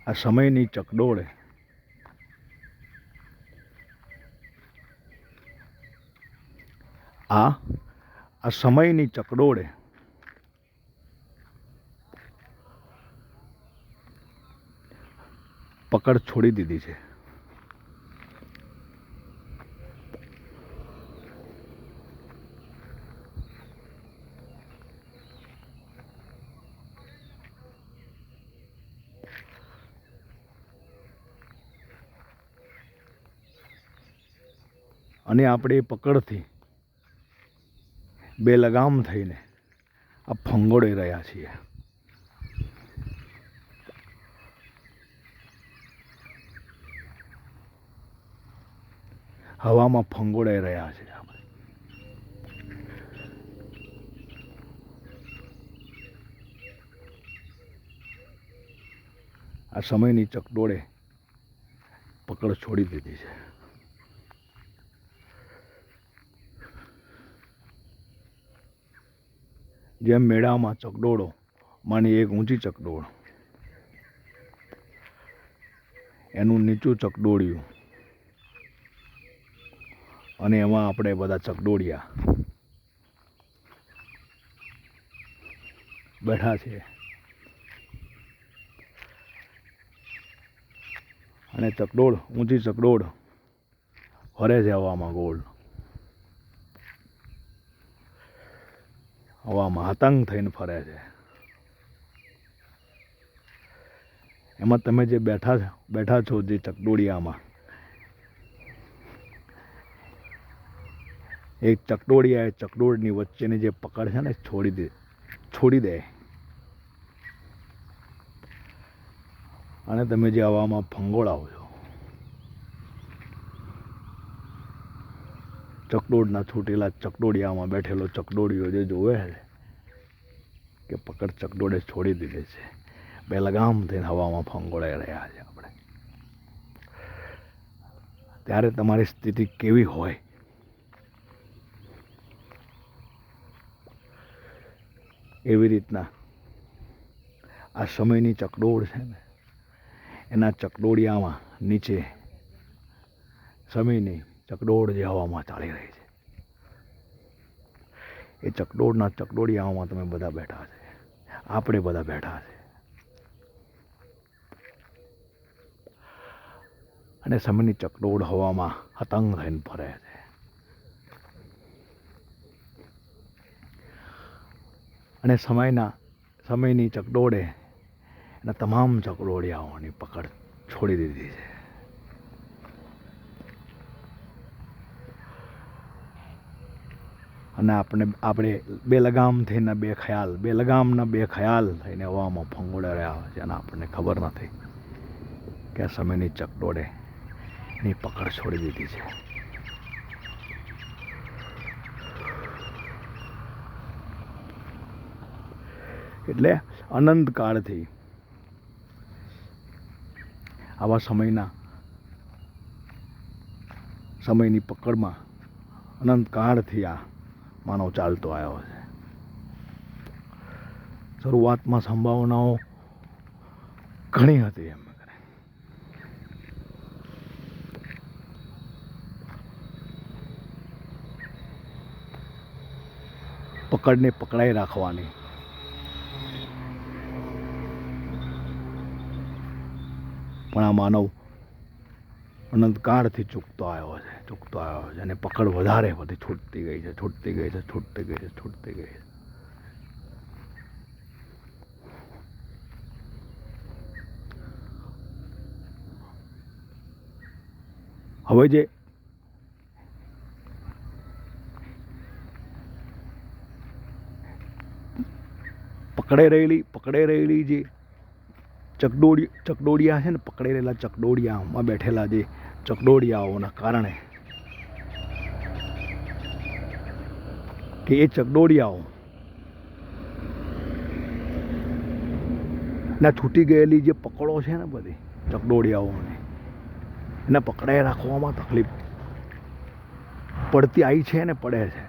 આ સમયની ચકડોળે આ સમયની ચકડોળે પકડ છોડી દીધી છે. અને આપણે એ પકડથી બે લગામ થઈને આ ફંગોળી રહ્યા છીએ. હવામાં ફંગોળાઈ રહ્યા છે. આ સમયની ચકડોળે પકડ છોડી દીધી છે. જેમ મેળામાં ચકડોળો માની એક ઊંચી ચકડોળ, એનું નીચું ચકડોળિયું, અને એમાં આપણે બધા ચકડોળિયા બેઠા છે. અને ચકડોળ, ઊંચી ચકડોળ ફરે છે હવામાં ગોળ. હવામાં હતંગ થઈને ફરે છે. એમાં તમે જે બેઠા છો જે ચકડોળિયામાં, એક ચકડોળિયા એ ચકડોળની વચ્ચેની જે પકડ છે ને છોડી દે અને તમે જે હવામાં ફંગોળાવો છો, ચકડોળના છૂટેલા ચકડોળિયામાં બેઠેલો ચકડોળિયો જે જોવે છે કે પકડ ચકડોળે છોડી દીધી છે, બે લગામ થઈને હવામાં ફંગોળાઈ રહ્યા છે આપણે, ત્યારે તમારી સ્થિતિ કેવી હોય? એવી રીતના આ સમયની ચકડોળ છે ને, એના ચકડોળિયામાં નીચે સમયની ચકડોળ જે હવામાં ચાલી રહી છે, એ ચકડોળિયામાં તમે બધા બેઠા છે, આપણે બધા બેઠા છે. અને સમયની ચકડોળ હવામાં હતંગ થઈને ફરે છે. અને સમયની ચકડોળે એના તમામ ચકડોળિયાઓની પકડ છોડી દીધી છે. અને આપણે બે લગામ થઈને બે ખ્યાલ થઈને હવામાં ફંગોળાઈ રહ્યા છે. અને આપણને ખબર નથી કે આ સમયની ચકડોળે એની પકડ છોડી દીધી છે. એટલે અનંત કાળથી આવા સમયની પકડમાં અનંત કાળથી આ માનવ ચાલતો આવ્યો છે. શરૂઆતમાં સંભાવનાઓ ઘણી હતી, એમ પકડને પકડાઈ રાખવાની, પણ આ માનવ અનંતકાળથી ચૂકતો આવ્યો છે અને પકડ વધારે બધી છૂટતી ગઈ છે. હવે જે પકડાઈ રહેલી જે ચકડોળિયા છે ને, પકડાઈ રહેલા ચકડોળિયામાં બેઠેલા જે ચકડોળિયાઓના કારણે કે એ ચકડોળિયાઓ ના છૂટી ગયેલી જે પકડો છે ને બધી ચકડોળિયાઓને, એને પકડાઈ રાખવામાં તકલીફ પડતી આવી છે ને પડે છે.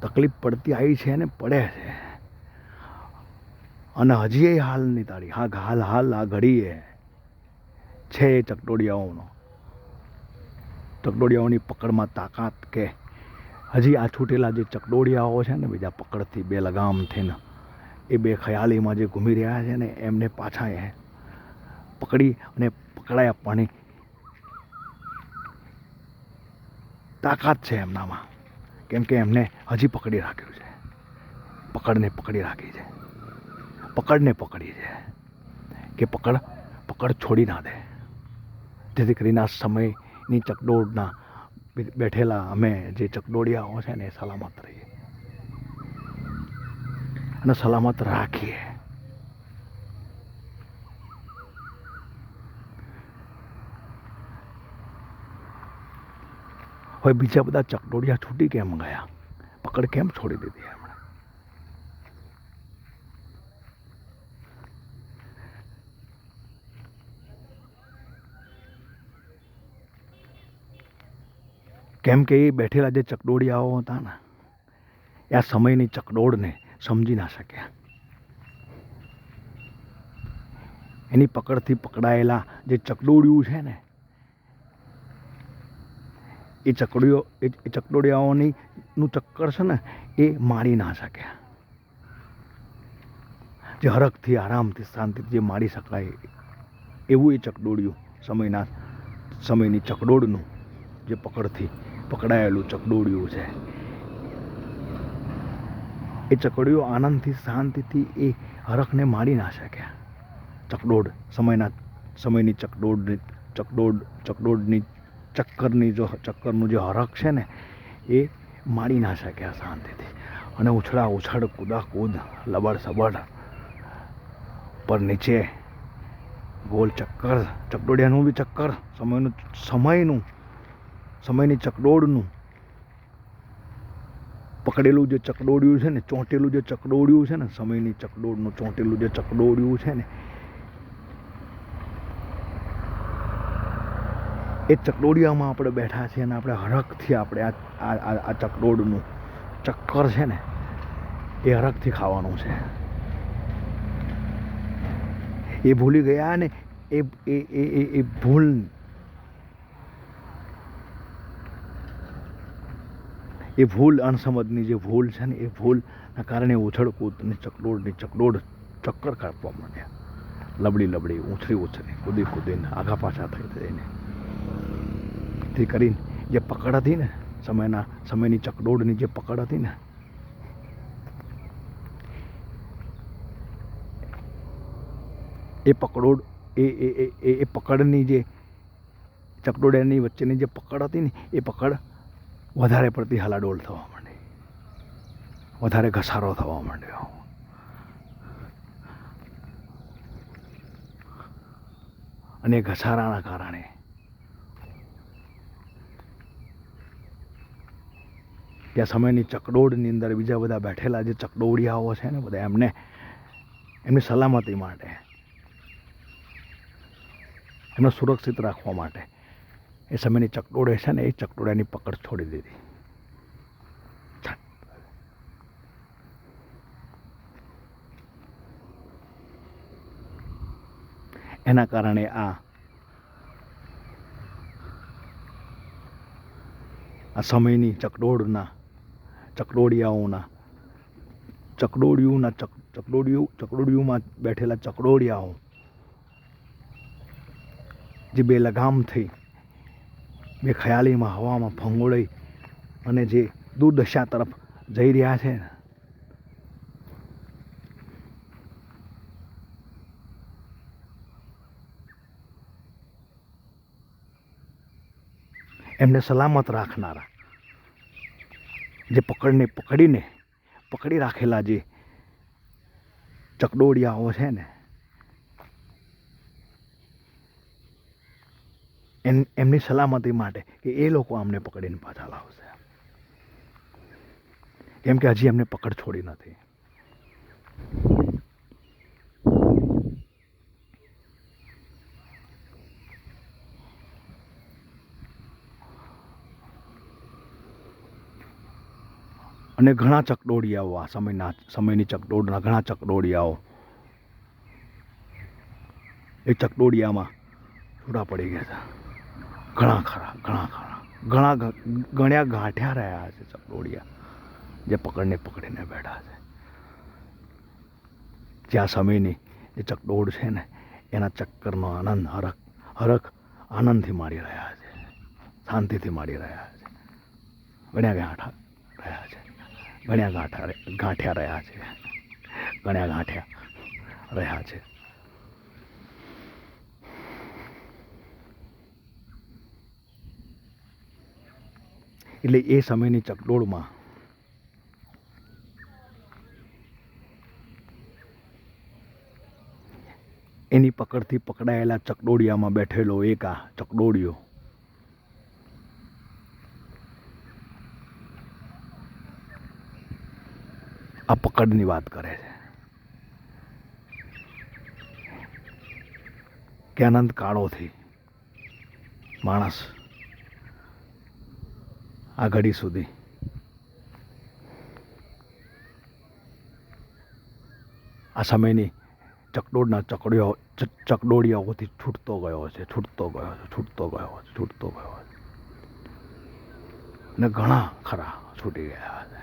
તકલીફ પડતી આવી છે ને પડે છે, અને હજી એ હાલ નહીં તાળી. હાલ આ ઘડીએ છે એ ચકડોળિયાઓની પકડમાં તાકાત, કે હજી આ છૂટેલા જે ચકડોળિયાઓ છે ને બીજા પકડથી બે લગામ થઈને એ બે ખયાલીમાં જે ઘૂમી રહ્યા છે ને એમને પાછા એ પકડી અને પકડાઈ આપવાની તાકાત છે એમનામાં, કેમ કે એમને હજી પકડી રાખ્યું છે, પકડને પકડી રાખી છે, પકડી છે કે પકડ છોડી ના દે, જેથી કરીને આ સમયની ચકડોળના બેઠેલા અમે જે ચકડોળિયાઓ છે ને એ સલામત રહીએ અને સલામત રાખીએ. હવે બીજા બધા ચકડોળિયા છૂટી કેમ ગયા, પકડ કેમ છોડી દીધી એમણે? કેમ કે એ બેઠેલા જે ચકડોળિયાઓ હતા ને એ આ સમયની ચકડોળને સમજી ના શક્યા. એની પકડથી પકડાયેલા જે ચકડોળિયું છે ને એ ચકડોળિયાઓની નું ચક્કર છે ને એ મારી ના શક્યા. જે હરખથી આરામથી શાંતિથી જે મારી શકાય એવું એ ચકડોળિયું સમયની ચકડોળનું જે પકડથી પકડાયેલું ચકડોળિયું છે એ ચકડોળિયું આનંદથી શાંતિથી એ હરખને મારી ના શક્યા. સમયની ચકડોળની ચક્કરનું જે હરખ છે ને એ મારી ના શક્યા શાંતિથી, અને ઉછળ કૂદ લબડ સબડ પર નીચે ગોલ ચક્કર, ચકડોળિયાનું બી ચક્કર, સમયની ચકડોળનું પકડેલું જે ચકડોળિયું છે ને, ચોંટેલું જે ચકડોળિયું છે ને, સમયની ચકડોળનું ચોંટેલું જે ચકડોળિયું છે ને એ ચકડોળિયામાં આપણે બેઠા છીએ અને આપણે હરખથી આપણે આ ચકડોળનું ચક્કર છે ને એ હરખથી ખાવાનું છે. એ ભૂલી ગયા ને એ ભૂલ અણસમજની જે ભૂલ છે ને એ ભૂલના કારણે ઉછળકૂદની ચકડોળ ચક્કર કાપવા માંડ્યા. લબડી ઉછળી કૂદીને આગા પાછા થઈને તે કરીને જે પકડ હતી ને સમયની ચકડોળની જે પકડ હતી ને એ પકડની જે ચકડોળિયાની વચ્ચેની જે પકડ હતી ને એ પકડ વધારે પડતી હલાડોલ થવા માંડી, વધારે ઘસારો થવા માંડ્યો. અને ઘસારાના કારણે ત્યાં સમયની ચકડોળની અંદર બીજા બધા બેઠેલા જે ચકડોળિયાઓ છે ને બધા એમની સલામતી માટે, એમને સુરક્ષિત રાખવા માટે એ સમયની ચકડોળ છે ને એ ચકડોળિયાની પકડ છોડી દીધી. એના કારણે આ સમયની ચકડોળિયુંમાં બેઠેલા ચકડોળિયાઓ જે બે લગામ થઈ બે ખયાલીમાં હવામાં ફંગોળાઈ અને જે દુર્દશા તરફ જઈ રહ્યા છે એમને સલામત રાખનારા જે પકડી રાખેલા જે ચકડોળિયાઓ છે ને એમની સલામતી માટે કે એ લોકો અમને પકડીને પાછા લાવશે, કેમ કે હજી એમને પકડ છોડી નથી. અને ઘણા ચકડોળિયાઓ, આ સમયની ચકડોળના ઘણા ચકડોળિયાઓ એ ચકડોળિયામાં છૂટા પડી ગયા હતા. ગણ્યા ગાંઠ્યા રહ્યા છે ચકડોળિયા, જે પકડીને બેઠા છે. જ્યાં સમયની જે ચકડોળ છે ને એના ચક્કરનો આનંદ હરખ આનંદથી માણી રહ્યા છે, શાંતિથી માણી રહ્યા છે. ગણ્યા ગાંઠ્યા રહ્યા છે. એટલે એ સમયની ચકડોળમાં એની પકડથી પકડાયેલા ચકડોળિયામાં બેઠેલો એક આ ચકડોળિયો આ પકડની વાત કરે છે કે અનંત કાળોથી માણસ આ ઘડી સુધી આ સમયની ચકડોળિયાઓથી છૂટતો ગયો છે. અને ઘણા ખરા છૂટી ગયા છે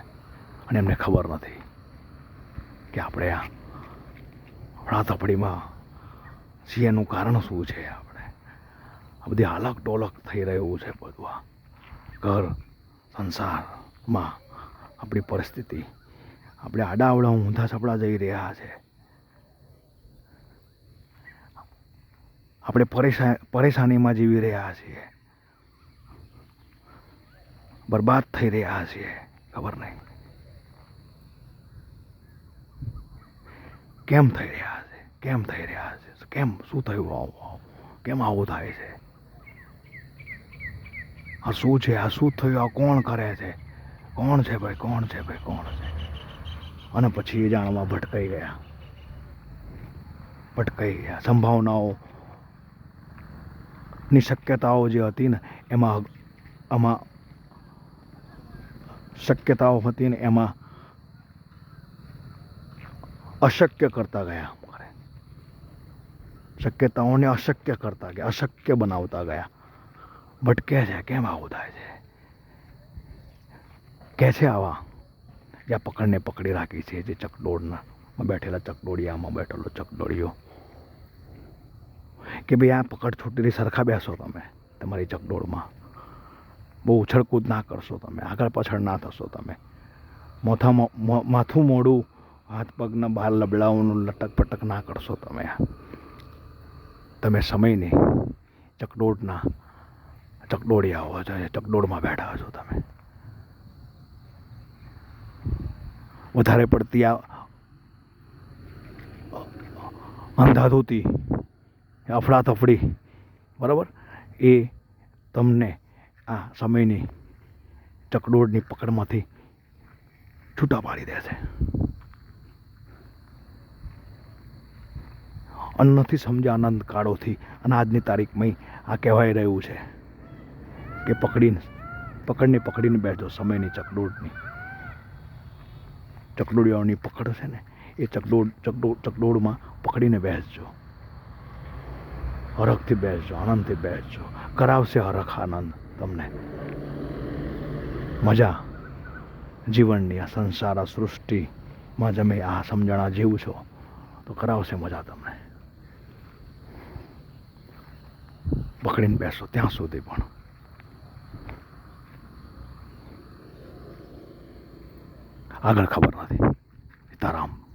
અને એમને ખબર નથી કે આપણે આ તપડીમાં છીએ. એનું કારણ શું છે? આપણે આ બધી હાલક ડોલક થઈ રહ્યું છે બધું. આ ઘર સંસારમાં આપણી પરિસ્થિતિ, આપણે આડાવડા ઊંધા સપડા જઈ રહ્યા છે. આપણે પરેશાનીમાં જીવી રહ્યા છીએ, બરબાદ થઈ રહ્યા છીએ. ખબર નહીં કેમ થઈ રહ્યા છે, શું થયું, કેમ આવું થાય છે, આ શું છે, આ શું થયું, આ કોણ કરે છે, કોણ છે ભાઈ, કોણ છે. અને પછી એ જાણવા ભટકાઈ ગયા. સંભાવનાઓ ની શક્યતાઓ જે હતી ને એમાં અશક્ય કરતા ગયા. શક્યતાઓને અશક્ય કરતા ગયા, અશક્ય બનાવતા ગયા. ભટકે છે. કેમ આવું થાય છે? કે છે આવા જ્યાં પકડી રાખી છે, જે ચકડોળમાં બેઠેલા ચકડોળિયામાં બેઠેલો ચકડોળિયો કે ભાઈ આ પકડ છૂટેલી સરખા બેસો, તમે તમારી ચકડોળમાં બહુ ઉછળકૂદ ના કરશો, તમે આગળ પાછળ ના થશો, તમે માથું મોડું હાથ પગના બહાર લબડાઓનું લટક પટક ના કરશો. તમે સમયની ચકડોળિયાઓ છો, ચકડોળમાં બેઠા છો. તમે વધારે પડતી આ અંધાધૂતી, અફડાતફડી, બરાબર, એ તમને આ સમયની ચકડોળની પકડમાંથી છૂટા પાડી દેશે. નથી સમજ્યા આનંદ કાળોથી. અને આજની તારીખમાં આ કહેવાય રહ્યું છે કે પકડીને બેઠો. સમયની ચકડોળિયાઓની પકડ છે ને એ ચકડોળમાં પકડીને બેસજો, હરખથી બેસજો, આનંદથી બેસજો. કરાવશે હરખ આનંદ તમને. મજા જીવનની, આ સંસાર, આ સૃષ્ટિમાં તમે આ સમજણા જીવ છો તો કરાવશે મજા તમને. પકડીને બેસો ત્યાં સુધી પણ. આગળ ખબર નથી. સીતારામ.